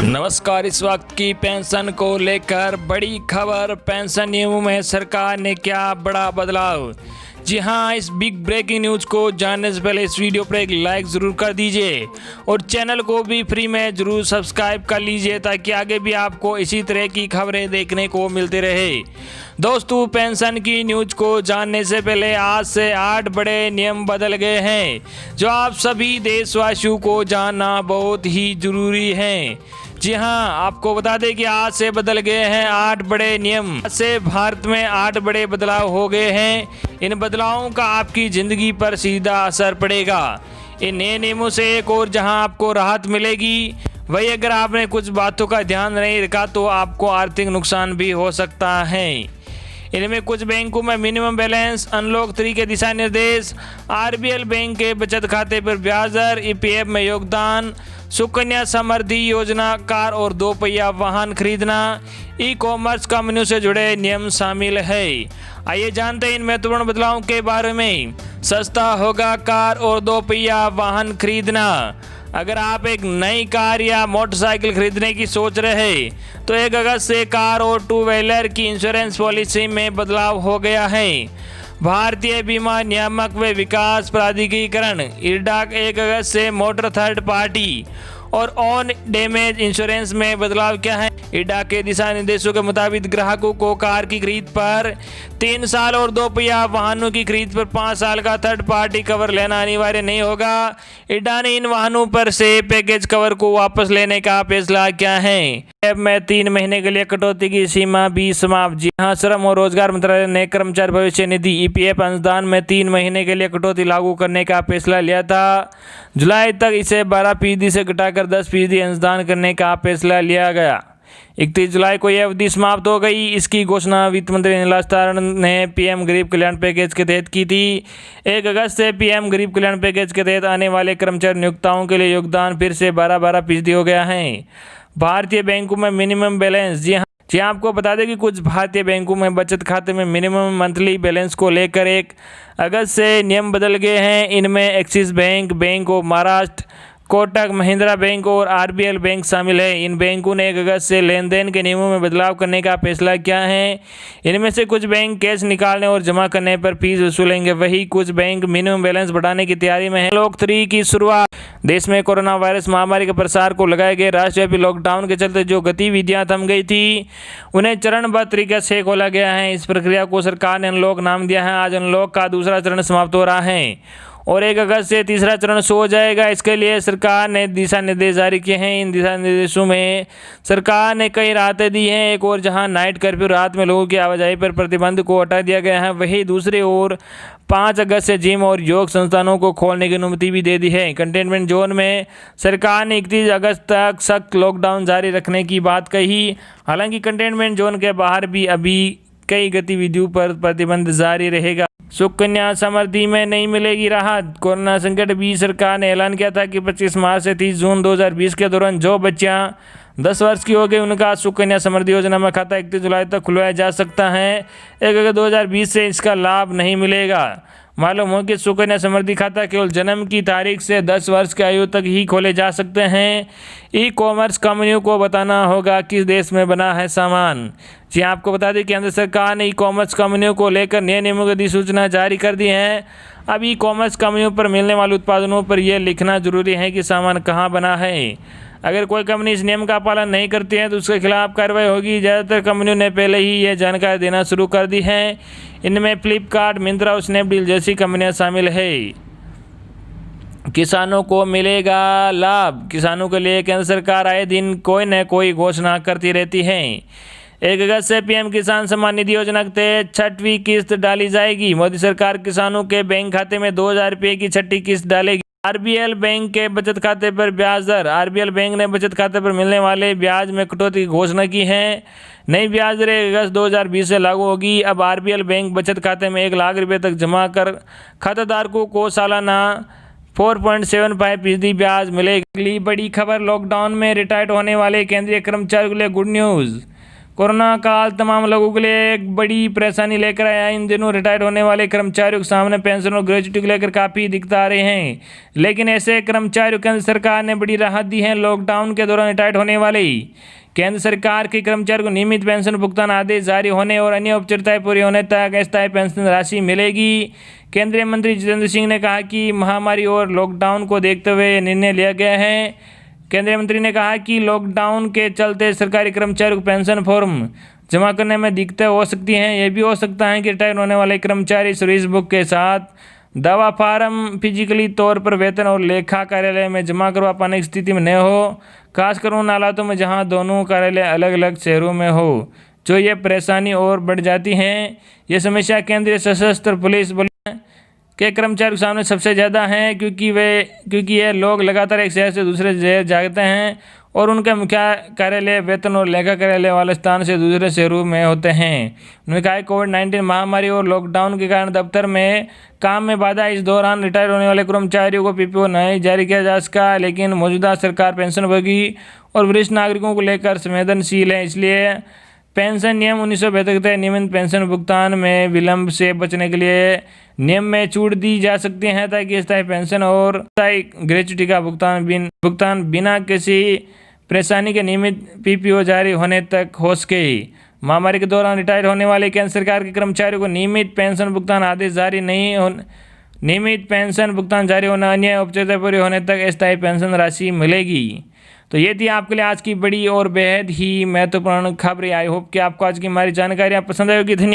नमस्कार। इस वक्त की पेंशन को लेकर बड़ी खबर। पेंशन नियमों में सरकार ने किया बड़ा बदलाव। जी हाँ, इस बिग ब्रेकिंग न्यूज़ को जानने से पहले इस वीडियो पर एक लाइक ज़रूर कर दीजिए और चैनल को भी फ्री में ज़रूर सब्सक्राइब कर लीजिए ताकि आगे भी आपको इसी तरह की खबरें देखने को मिलती रहे। दोस्तों, पेंशन की न्यूज़ को जानने से पहले आज से 8 बड़े नियम बदल गए हैं जो आप सभी देशवासियों को जानना बहुत ही ज़रूरी है। जी हाँ, आपको बता दें कि आज से बदल गए हैं 8 बड़े नियम। आज से भारत में 8 बड़े बदलाव हो गए हैं। इन बदलावों का आपकी ज़िंदगी पर सीधा असर पड़ेगा। इन नए नियमों से एक और जहां आपको राहत मिलेगी, वही अगर आपने कुछ बातों का ध्यान नहीं रखा तो आपको आर्थिक नुकसान भी हो सकता है। इनमें कुछ बैंकों में मिनिमम बैलेंस, अनलॉक 3 के दिशा निर्देश, आरबीएल बैंक के बचत खाते पर ब्याज दर, ईपीएफ में योगदान, सुकन्या समृद्धि योजना, कार और 2 पहिया वाहन खरीदना, ई कॉमर्स कंपनियों से जुड़े नियम शामिल है। आइए जानते हैं इन महत्वपूर्ण बदलावों के बारे में। सस्ता होगा कार और 2 पहिया वाहन खरीदना। अगर आप एक नई कार या मोटरसाइकिल खरीदने की सोच रहे हैं तो 1 अगस्त से कार और 2 व्हीलर की इंश्योरेंस पॉलिसी में बदलाव हो गया है। भारतीय बीमा नियामक व विकास प्राधिकरण इरडा 1 अगस्त से मोटर थर्ड पार्टी और ऑन डैमेज इंश्योरेंस में बदलाव क्या है। इरडा के दिशा निर्देशों के मुताबिक ग्राहकों को कार की खरीद पर 3 साल और 2 पहिया वाहनों की खरीद पर 5 साल का थर्ड पार्टी कवर लेना अनिवार्य नहीं होगा। इरडा ने इन वाहनों पर से पैकेज कवर को वापस लेने का फैसला किया है। ऐप में 3 महीने के लिए कटौती की सीमा भी समाप्त। जी हाँ, श्रम और रोजगार मंत्रालय ने कर्मचारी भविष्य निधि ईपीएफ अनुदान में 3 महीने के लिए कटौती लागू करने का फैसला लिया था। जुलाई तक इसे 12% से घटाकर 10% अनुदान करने का फैसला लिया गया। 31 जुलाई को यह अवधि समाप्त हो गई। इसकी घोषणा वित्त मंत्री निर्मला सीतारमण ने पीएम गरीब कल्याण पैकेज के तहत की थी। 1 अगस्त से पीएम गरीब कल्याण पैकेज के तहत आने वाले कर्मचारी नियोक्ताओं के लिए योगदान फिर से 12% हो गया है। भारतीय बैंकों में मिनिमम बैलेंस। जी हाँ, आपको बता दें कि कुछ भारतीय बैंकों में बचत खाते में मिनिमम मंथली बैलेंस को लेकर 1 अगस्त से नियम बदल गए हैं। इनमें axis bank, bank of Maharashtra, Kotak Mahindra bank और आरबीएल बैंक शामिल है। इन बैंकों ने 1 अगस्त से लेन देन के नियमों में बदलाव करने का फैसला किया है। इनमें से कुछ बैंक कैश निकालने और जमा करने पर फीस वसूलेंगे, वही कुछ बैंक मिनिमम बैलेंस बढ़ाने की तैयारी में है। अनलॉक 3 की शुरुआत। देश में कोरोना वायरस महामारी के प्रसार को लगाए गए राष्ट्रव्यापी लॉकडाउन के चलते जो गतिविधियां थम गई थी उन्हें चरणबद्ध तरीके से खोला गया है। इस प्रक्रिया को सरकार ने अनलॉक नाम दिया है। आज अनलॉक का दूसरा चरण समाप्त हो रहा है और 1 अगस्त से तीसरा चरण शुरू हो जाएगा। इसके लिए सरकार ने दिशा निर्देश जारी किए हैं। इन दिशा निर्देशों में सरकार ने कई राहतें दी हैं। एक और जहां नाइट कर्फ्यू रात में लोगों की आवाजाही पर प्रतिबंध को हटा दिया गया है, वहीं दूसरी ओर 5 अगस्त से जिम और योग संस्थानों को खोलने की अनुमति भी दे दी है। कंटेनमेंट जोन में सरकार ने 31 अगस्त तक सख्त लॉकडाउन जारी रखने की बात कही। हालांकि कंटेनमेंट जोन के बाहर भी अभी कई गतिविधियों पर प्रतिबंध जारी रहेगा। सुकन्या समृद्धि में नहीं मिलेगी राहत। कोरोना संकट बीच सरकार ने ऐलान किया था कि 25 मार्च से 30 जून 2020 के दौरान जो बच्चियां 10 वर्ष की हो गई उनका सुकन्या समृद्धि योजना में खाता 31 जुलाई तक खुलवाया जा सकता है। 1 अगस्त 2020 से इसका लाभ नहीं मिलेगा। मालूम हो कि सुकन्या समृद्धि खाता केवल जन्म की तारीख से 10 वर्ष की आयु तक ही खोले जा सकते हैं। ई कॉमर्स कंपनियों को बताना होगा किस देश में बना है सामान। जी आपको बता दें कि केंद्र सरकार ने ई कॉमर्स कंपनियों को लेकर नए नियमों की अधिसूचना जारी कर दी है। अब ई कॉमर्स कंपनियों पर मिलने वाले उत्पादनों पर यह लिखना जरूरी है कि सामान कहाँ बना है। अगर कोई कंपनी इस नियम का पालन नहीं करती है तो उसके खिलाफ कार्रवाई होगी। ज़्यादातर कंपनियों ने पहले ही यह जानकारी देना शुरू कर दी है। इनमें फ्लिपकार्ट, मिंत्रा और स्नैपडील जैसी कंपनियां शामिल है। किसानों को मिलेगा लाभ। किसानों के लिए केंद्र सरकार आए दिन कोई न कोई घोषणा करती रहती है। 1 अगस्त से पीएम किसान सम्मान निधि योजना के तहत 6वीं किस्त डाली जाएगी। मोदी सरकार किसानों के बैंक खाते में 2,000 रुपये की 6ठी किस्त डालेगी। आरबीएल बैंक के बचत खाते पर ब्याज दर। आरबीएल बैंक ने बचत खाते पर मिलने वाले ब्याज में कटौती की घोषणा की है। नई ब्याज दर 1 अगस्त 2020 से लागू होगी। अब आरबीएल बैंक बचत खाते में 1 लाख रुपये तक जमा कर खाताधारकों को सालाना 4.75% ब्याज मिलेगी। अगली बड़ी खबर, लॉकडाउन में रिटायर्ड होने वाले केंद्रीय कर्मचारियों के लिए गुड न्यूज़। कोरोना काल तमाम लोगों के लिए एक बड़ी परेशानी लेकर आया। इन दिनों रिटायर्ड होने वाले कर्मचारियों के सामने पेंशन और ग्रेच्युटी को लेकर काफ़ी दिक्कत आ रहे हैं, लेकिन ऐसे कर्मचारियों केंद्र सरकार ने बड़ी राहत दी है। लॉकडाउन के दौरान रिटायर्ड होने वाले केंद्र सरकार के कर्मचारियों को नियमित पेंशन भुगतान आदेश जारी होने और अन्य औपचारिकताएं पूरी होने तक अस्थायी पेंशन राशि मिलेगी। केंद्रीय मंत्री जितेंद्र सिंह ने कहा कि महामारी और लॉकडाउन को देखते हुए यह निर्णय लिया गया है। केंद्रीय मंत्री ने कहा कि लॉकडाउन के चलते सरकारी कर्मचारियों को पेंशन फॉर्म जमा करने में दिक्कतें हो सकती हैं। यह भी हो सकता है कि रिटायर होने वाले कर्मचारी सर्विस बुक के साथ दावा फार्म फिजिकली तौर पर वेतन और लेखा कार्यालय में जमा करवा पाने की स्थिति में न हो, खासकर उन हालातों में जहां दोनों कार्यालय अलग अलग शहरों में हो, जो ये परेशानी और बढ़ जाती हैं। ये समस्या केंद्रीय सशस्त्र पुलिस बल के कर्मचारियों के सामने सबसे ज़्यादा है, क्योंकि ये लोग लगातार एक शहर से दूसरे शहर जाते हैं और उनका मुख्य कार्यालय वेतन और लेखा कार्यालय वाले स्थान से दूसरे शहरों में होते हैं। उन्होंने कहा कोविड-19 महामारी और लॉकडाउन के कारण दफ्तर में काम में बाधा। इस दौरान रिटायर होने वाले कर्मचारियों को पीपीओ नहीं जारी किया जा सका, लेकिन मौजूदा सरकार पेंशनभोगी और वरिष्ठ नागरिकों को लेकर संवेदनशील है। इसलिए पेंशन नियम 1972 के तहत नियमित पेंशन भुगतान में विलंब से बचने के लिए नियम में छूट दी जा सकती है, ताकि स्थायी पेंशन और स्थायी ग्रेच्युटी का भुगतान बिना किसी परेशानी के नियमित पीपीओ जारी होने तक हो सके। महामारी के दौरान रिटायर होने वाले केंद्र सरकार के कर्मचारियों को नियमित पेंशन भुगतान आदेश जारी होना, अन्य औपचारिकता पूरी होने तक अस्थायी पेंशन राशि मिलेगी। तो ये थी आपके लिए आज की बड़ी और बेहद ही महत्वपूर्ण खबर। आई होप कि आपको आज की हमारी जानकारियाँ पसंद आई होगी। धन्यवाद।